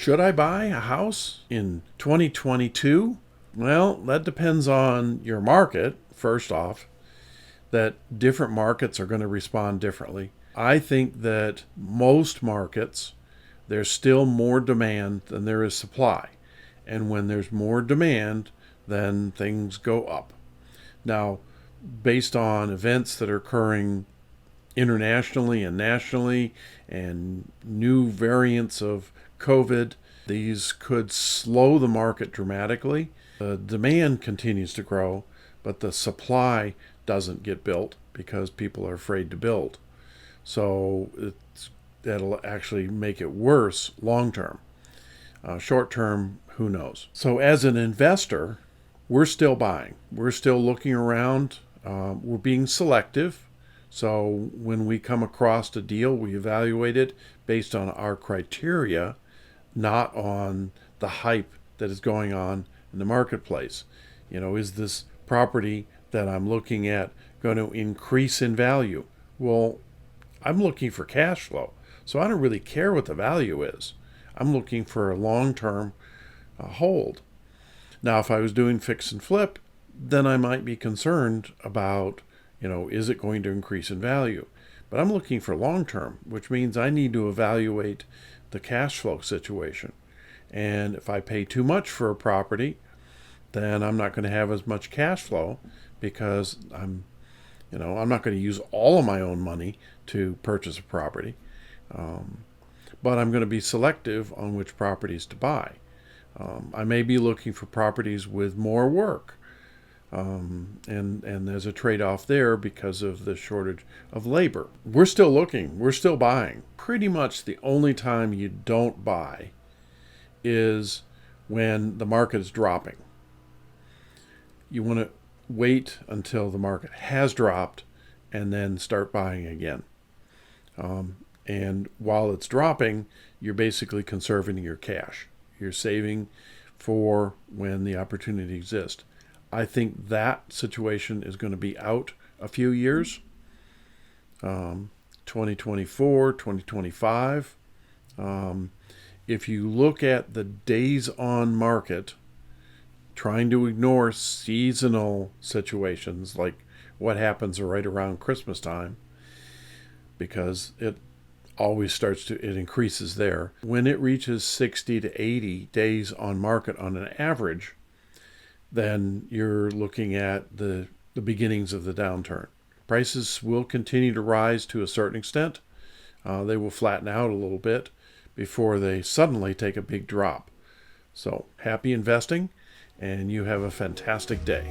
Should I buy a house in 2022? Well, that depends on your market, first off, that different markets are going to respond differently. I think that most markets, there's still more demand than there is supply. And when there's more demand, then things go up. Now, based on events that are occurring internationally and nationally and new variants of COVID, these could slow the market dramatically. The demand continues to grow, but the supply doesn't get built because people are afraid to build. So that'll actually make it worse long term. Short term, who knows? So as an investor, we're still buying. We're still looking around. We're being selective. So when we come across a deal, we evaluate it based on our criteria, not on the hype that is going on in the marketplace. Is this property that I'm looking at going to increase in value? Well, I'm looking for cash flow, so I don't really care what the value is. I'm looking for a long-term hold. Now, if I was doing fix and flip, then I might be concerned about, is it going to increase in value? But I'm looking for long-term, which means I need to evaluate the cash flow situation. And if I pay too much for a property, then I'm not going to have as much cash flow because I'm not going to use all of my own money to purchase a property. But I'm going to be selective on which properties to buy. I may be looking for properties with more work. And there's a trade-off there because of the shortage of labor. We're still looking. We're still buying. Pretty much the only time you don't buy is when the market is dropping. You want to wait until the market has dropped and then start buying again. And while it's dropping, you're basically conserving your cash. You're saving for when the opportunity exists. I think that situation is going to be out a few years, 2024, 2025. If you look at the days on market, trying to ignore seasonal situations like what happens right around Christmas time, because it increases there. When it reaches 60 to 80 days on market on an average, then you're looking at the beginnings of the downturn. Prices will continue to rise to a certain extent. They will flatten out a little bit before they suddenly take a big drop. So happy investing, and you have a fantastic day.